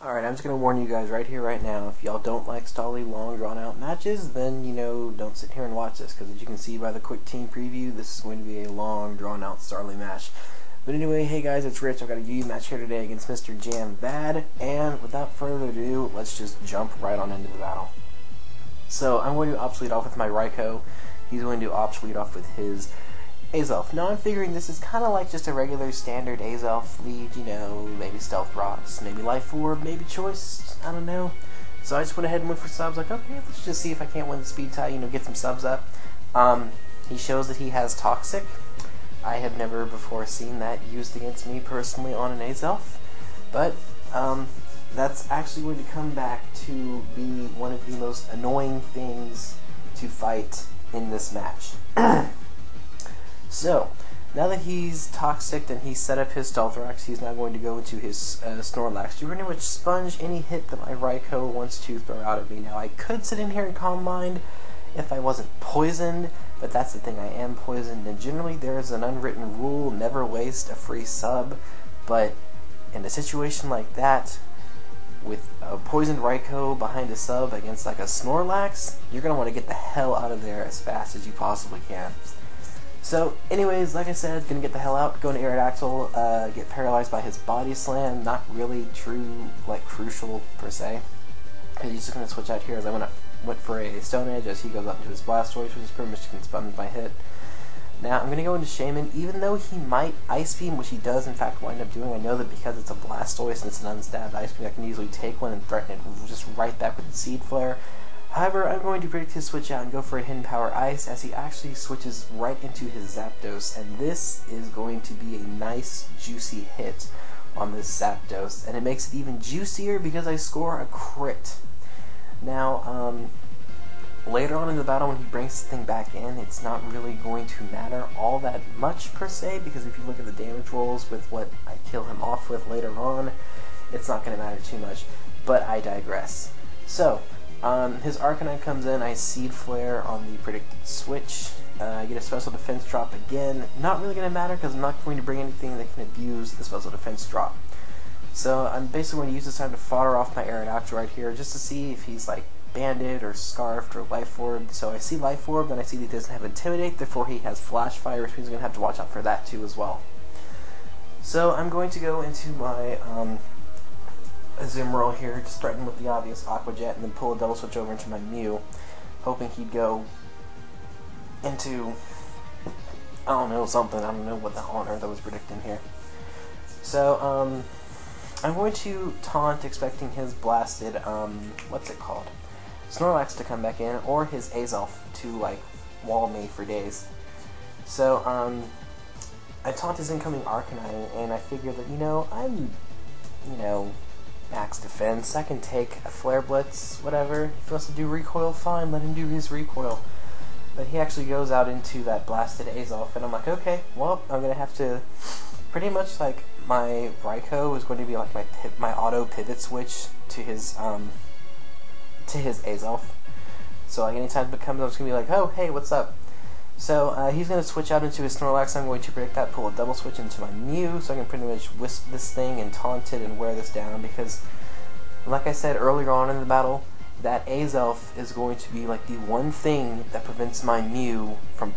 Alright, I'm just going to warn you guys right here, right now, if y'all don't like stally, long, drawn-out matches, then, don't sit here and watch this, because as you can see by the quick team preview, this is going to be a long, drawn-out Starly match. But anyway, hey guys, it's Rich. I've got a UU match here today against MrJamVad, and without further ado, let's just jump right on into the battle. So, I'm going to ops lead off with my Raikou. He's going to ops lead off with his Azelf. Now I'm figuring this is kind of like just a regular standard Azelf lead, maybe Stealth Rocks, maybe Life Orb, maybe Choice, I don't know. So I just went ahead and went for subs, like, okay, let's just see if I can't win the speed tie, get some subs up. He shows that he has Toxic. I have never before seen that used against me personally on an Azelf, but that's actually going to come back to be one of the most annoying things to fight in this match. So, now that he's Toxic and he's set up his Stealth Rocks, he's now going to go into his Snorlax to pretty much sponge any hit that my Raikou wants to throw out at me. Now, I could sit in here and Calm Mind if I wasn't poisoned, but that's the thing, I am poisoned, and generally there is an unwritten rule, never waste a free sub, but in a situation like that, with a poisoned Raikou behind a sub against like a Snorlax, you're going to want to get the hell out of there as fast as you possibly can. So, anyways, like I said, gonna get the hell out, go into Aerodactyl, get paralyzed by his Body Slam, not really crucial per se, because he's just gonna switch out here as I went for a Stone Edge as he goes out into his Blastoise, which is pretty much gonna sponge my hit. Now, I'm gonna go into Shaman, even though he might Ice Beam, which he does in fact wind up doing. I know that because it's a Blastoise and it's an unstabbed Ice Beam, I can easily take one and threaten it just right back with the Seed Flare. However, I'm going to predict his switch out and go for a Hidden Power Ice as he actually switches right into his Zapdos, and this is going to be a nice, juicy hit on this Zapdos, and it makes it even juicier because I score a crit. Now, later on in the battle when he brings this thing back in, it's not really going to matter all that much per se, because if you look at the damage rolls with what I kill him off with later on, it's not going to matter too much, but I digress. So, his Arcanine comes in, I Seed Flare on the predicted switch, I get a Special Defense drop again, not really going to matter because I'm not going to bring anything that can abuse the Special Defense drop. So I'm basically going to use this time to fodder off my Aerodactyl right here, just to see if he's like banded or scarfed or Life Orb. So I see Life Orb, then I see that he doesn't have Intimidate, therefore he has Flash Fire, which means I'm going to have to watch out for that too as well. So I'm going to go into my Azumarill here, just threaten with the obvious Aqua Jet, and then pull a double switch over into my Mew, hoping he'd go into, I don't know, something. I don't know what the hell on earth I was predicting here. So, I'm going to taunt, expecting his blasted, what's it called? Snorlax to come back in, or his Azelf to, wall me for days. So, I taunt his incoming Arcanine, and I figure that, I'm, max defense, I can take a Flare Blitz, whatever. If he wants to do recoil, fine, let him do his recoil. But he actually goes out into that blasted Azelf, and I'm like, okay, well, I'm going to have to, pretty much my Raikou is going to be like my auto pivot switch to his Azelf. So anytime it comes up, it's going to be like, oh, hey, what's up? So he's going to switch out into his Snorlax. I'm going to predict that, pull a double switch into my Mew, so I can pretty much whisk this thing and taunt it and wear this down, because, like I said earlier on in the battle, that Azelf is going to be like the one thing that prevents my Mew from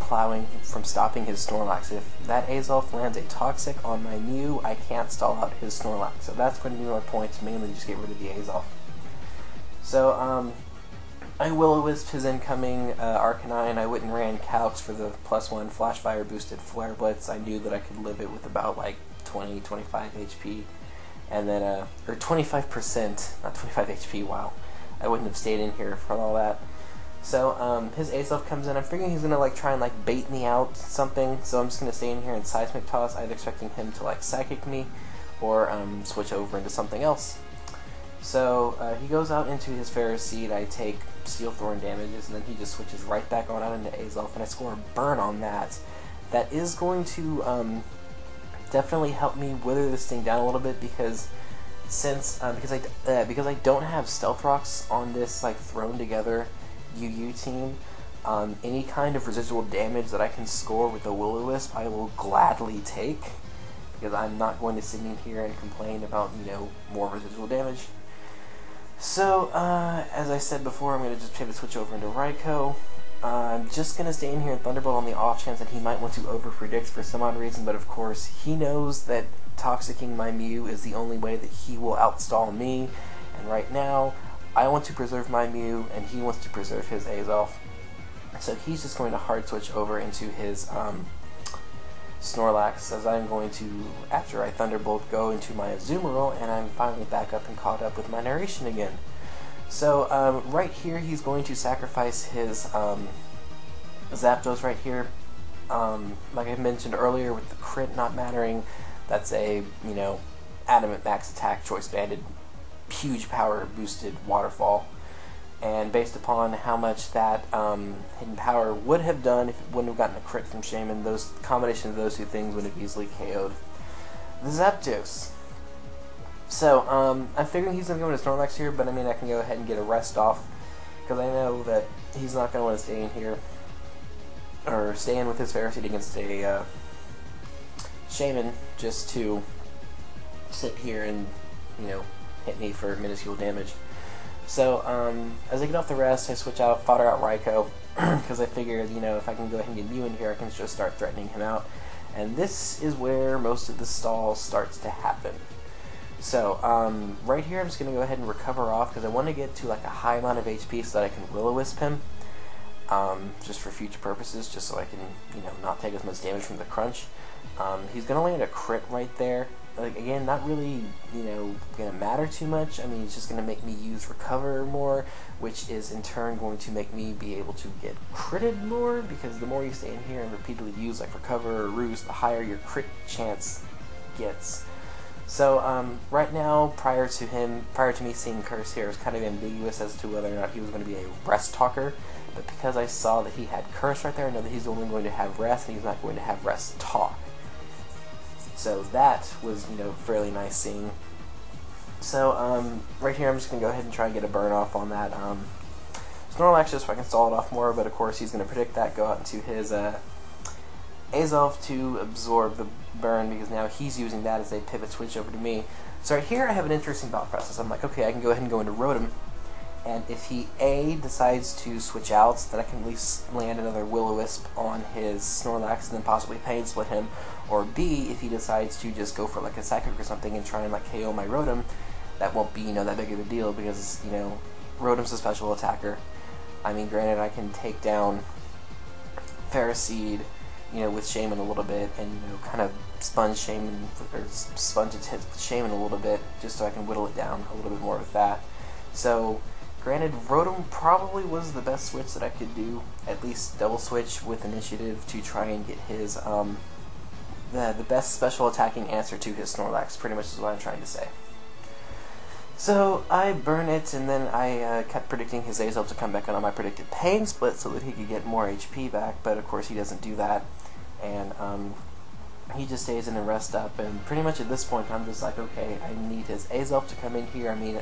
stopping his Snorlax. If that Azelf lands a Toxic on my Mew, I can't stall out his Snorlax. So that's going to be my point, to mainly just get rid of the Azelf. So, I Will-O-Wisp his incoming Arcanine. I went and ran Calx for the +1 Flash Fire boosted Flare Blitz. I knew that I could live it with about 20-25 HP, and then or 25%, not 25 HP. Wow, I wouldn't have stayed in here for all that. So his Azelf comes in. I'm figuring he's gonna try and bait me out something. So I'm just gonna stay in here and Seismic Toss. I'm expecting him to Psychic me, or switch over into something else. So he goes out into his Ferris Seed. I take Steel Thorn damages, and then he just switches right back on out into Azelf, and I score a burn on that. That is going to definitely help me wither this thing down a little bit, because because I don't have Stealth Rocks on this thrown together UU team. Any kind of residual damage that I can score with the Will-O-Wisp, I will gladly take, because I'm not going to sit in here and complain about more residual damage. So, as I said before, I'm going to just pivot switch over into Raikou. I'm just going to stay in here in Thunderbolt on the off chance that he might want to over-predict for some odd reason, but of course, he knows that Toxicking my Mew is the only way that he will outstall me, and right now, I want to preserve my Mew, and he wants to preserve his Azelf. So he's just going to hard switch over into his Snorlax, as I'm going to, after I Thunderbolt, go into my Azumarill, and I'm finally back up and caught up with my narration again. So, right here, he's going to sacrifice his Zapdos right here. Like I mentioned earlier, with the crit not mattering, that's a, you know, Adamant Max Attack Choice Banded, huge power boosted waterfall. And based upon how much that hidden power would have done if it wouldn't have gotten a crit from Shaman, those combination of those two things would have easily KO'd the Zapdos. So, I'm figuring he's going to go into Snorlax here, but I mean, I can go ahead and get a rest off, because I know that he's not going to want to stay in here, or stay in with his Ferocity against a Shaman, just to sit here and, you know, hit me for minuscule damage. So, as I get off the rest, I switch out, fodder out Raikou, because I figured, you know, if I can go ahead and get Mew in here, I can just start threatening him out. And this is where most of the stall starts to happen. So, right here I'm just going to go ahead and recover off, because I want to get to like a high amount of HP so that I can Will-O-Wisp him, just for future purposes, just so I can, you know, not take as much damage from the crunch. He's going to land a crit right there. Like, again, not really, you know, going to matter too much. I mean, it's just going to make me use Recover more, which is in turn going to make me be able to get critted more, because the more you stay in here and repeatedly use like Recover or Roost, the higher your crit chance gets. So, right now, prior to me seeing Curse here, it was kind of ambiguous as to whether or not he was going to be a Rest Talker, but because I saw that he had Curse right there, I know that he's only going to have Rest, and he's not going to have Rest Talk. So that was, you know, fairly nice seeing. So, right here I'm just going to go ahead and try and get a burn off on that Snorlax just so I can stall it off more, but of course he's going to predict that, go out into his Azelf to absorb the burn, because now he's using that as a pivot switch over to me. So right here I have an interesting thought process. I'm like, okay, I can go ahead and go into Rotom, and if he A, decides to switch out, then I can at least land another Will-O-Wisp on his Snorlax and then possibly Pain Split him, or B, if he decides to just go for like a Psychic or something and try and like KO my Rotom, that won't be, you know, that big of a deal, because, you know, Rotom's a special attacker. I mean, granted, I can take down Ferocity, you know, with Shaman a little bit, and, you know, kind of sponge Shaman, or sponge its hit with Shaman a little bit, just so I can whittle it down a little bit more with that. So, granted, Rotom probably was the best switch that I could do, at least double switch with Initiative to try and get his, the best special attacking answer to his Snorlax, pretty much is what I'm trying to say. So, I burn it, and then I kept predicting his Azelf to come back on my predicted Pain Split so that he could get more HP back, but of course he doesn't do that, and he just stays in and rest up, and pretty much at this point I'm just like, okay, I need his Azelf to come in here. I mean,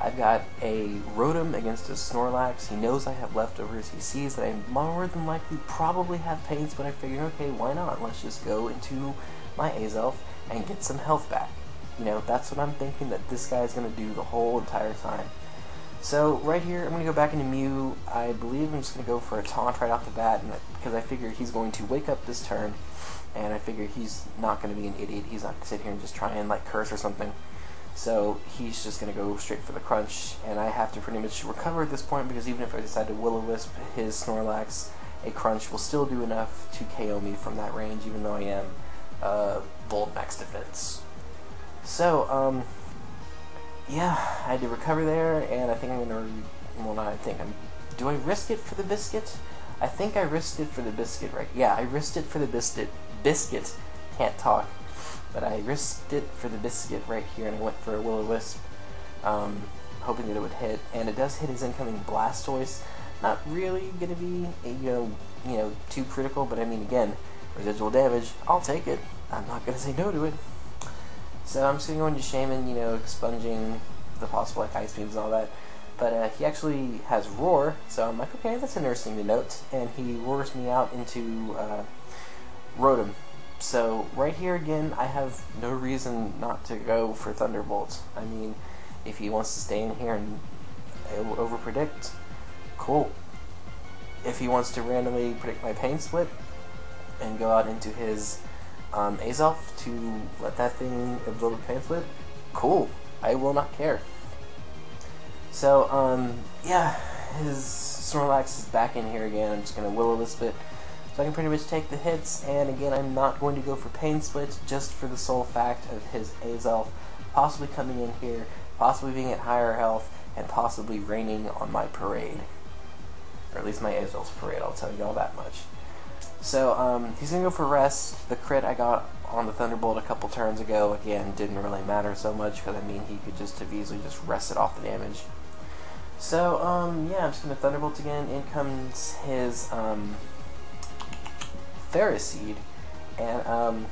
I've got a Rotom against a Snorlax, he knows I have leftovers, he sees that I more than likely probably have Pain Split. I figure, okay, why not? Let's just go into my Azelf and get some health back. You know, that's what I'm thinking that this guy's going to do the whole entire time. So, right here, I'm going to go back into Mew. I believe I'm just going to go for a taunt right off the bat, because I figure he's going to wake up this turn, and I figure he's not going to be an idiot. He's not going to sit here and just try and, like, curse or something. So, he's just going to go straight for the crunch, and I have to pretty much recover at this point, because even if I decide to Will-O-Wisp his Snorlax, a crunch will still do enough to KO me from that range, even though I am Volt Max Defense. So, yeah, I had to recover there, and I think I'm going to, well, not I think, do I risk it for the biscuit? I think I risked it for the biscuit, right? Yeah, I risked it for the biscuit, can't talk, but I risked it for the biscuit right here, and I went for a Will-O-Wisp, hoping that it would hit, and it does hit his incoming Blastoise. Not really going to be, you know, too critical, but I mean, again, residual damage, I'll take it. I'm not going to say no to it. So I'm just going to go into Shaman, you know, expunging the possible like ice beams and all that. But he actually has Roar, so I'm like, okay, that's interesting to note. And he roars me out into Rotom. So right here again, I have no reason not to go for Thunderbolt. I mean, if he wants to stay in here and I will overpredict. Cool. If he wants to randomly predict my pain split and go out into his Azelf to let that thing absorb a pain split, cool. I will not care. So, yeah, his Snorlax is back in here again. I'm just going to Will-O-Wisp it so I can pretty much take the hits, and again, I'm not going to go for pain split just for the sole fact of his Azelf possibly coming in here, possibly being at higher health, and possibly raining on my parade. Or at least my Azelf's parade, I'll tell you all that much. So, he's going to go for rest. The crit I got on the Thunderbolt a couple turns ago, again, didn't really matter so much, because, I mean, he could just have easily just rested off the damage. So, yeah, I'm just going to Thunderbolt again. In comes his, Ferroseed, and,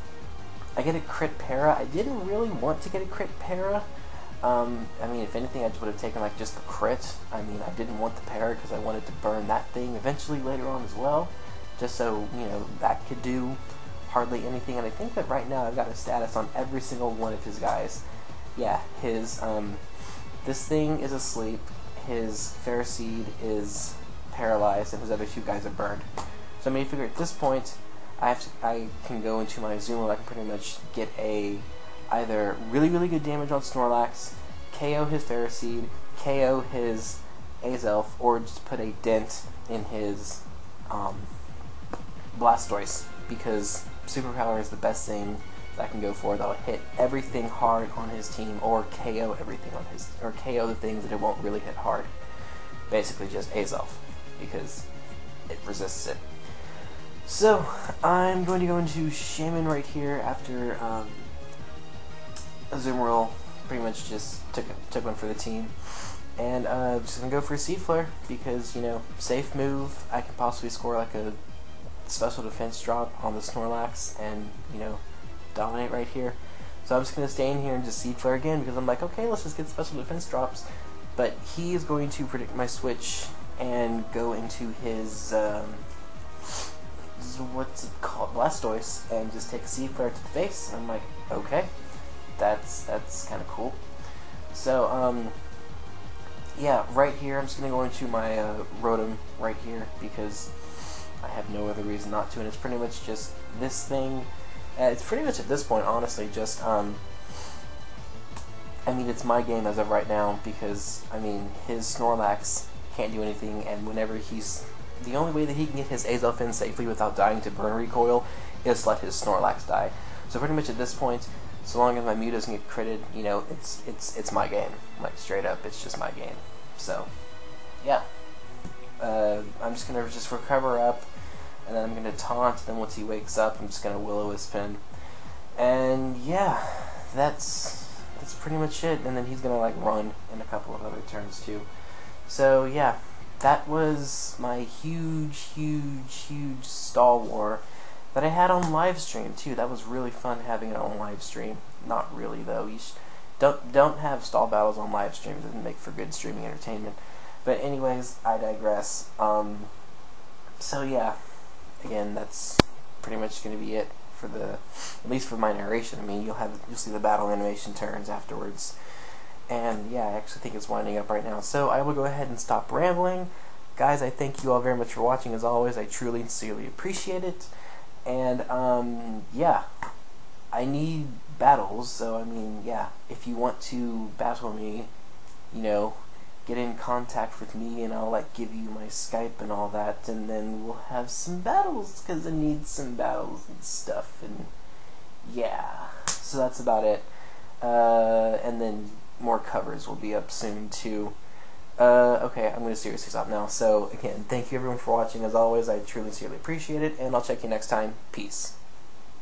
I get a crit para. I didn't really want to get a crit para. I mean, if anything, I just would have taken, like, just the crit. I mean, I didn't want the para because I wanted to burn that thing eventually later on as well, just so, you know, that could do hardly anything. And I think that right now I've got a status on every single one of his guys. Yeah, his, this thing is asleep, his Ferroseed is paralyzed, and his other two guys are burned. So I mean, figure at this point, I can go into my Zoomer. I can pretty much get a either really, really good damage on Snorlax, KO his Ferroseed, KO his Azelf, or just put a dent in his Blastoise, because Superpower is the best thing that I can go for that'll hit everything hard on his team, or KO everything on his, or KO the things that it won't really hit hard. Basically just Azelf, because it resists it. So, I'm going to go into Shaman right here after Azumarill pretty much just took one for the team. And I'm just going to go for a Seed Flare because, you know, safe move. I can possibly score like a special defense drop on the Snorlax and, you know, dominate right here. So I'm just going to stay in here and just Seed Flare again because I'm like, okay, let's just get special defense drops. But he is going to predict my switch and go into his... what's it called, Blastoise, and just take a Seed Flare to the face. And I'm like, okay, that's kind of cool. So yeah, right here I'm just gonna go into my Rotom right here because I have no other reason not to, and it's pretty much just this thing. It's pretty much at this point, honestly, just I mean, it's my game as of right now because I mean his Snorlax can't do anything, and whenever he's the only way that he can get his Azelf in safely without dying to burn recoil is let his Snorlax die. So pretty much at this point, so long as my Mew doesn't get critted, you know, it's my game. Like straight up, it's just my game. So yeah, I'm just gonna just recover up, and then I'm gonna taunt. Then once he wakes up, I'm just gonna Will-O-Wisp him, and yeah, that's pretty much it. And then he's gonna like run in a couple of other turns too. So yeah. That was my huge stall war that I had on live stream too. That was really fun having it on live stream. Not really though. You don't have stall battles on live stream. It doesn't make for good streaming entertainment. But anyways, I digress. So yeah, again, that's pretty much going to be it for at least for my narration. I mean, you'll see the battle animation turns afterwards. And yeah, I actually think it's winding up right now. So I will go ahead and stop rambling. Guys, I thank you all very much for watching as always. I truly and sincerely appreciate it. And yeah, I need battles. So I mean, yeah, if you want to battle me, you know, get in contact with me and I'll like give you my Skype and all that, and then we'll have some battles because I need some battles and stuff. And yeah, so that's about it. And then more covers will be up soon too. Okay, I'm going to seriously stop now. So again, thank you everyone for watching as always. I truly sincerely appreciate it, and I'll check you next time. Peace.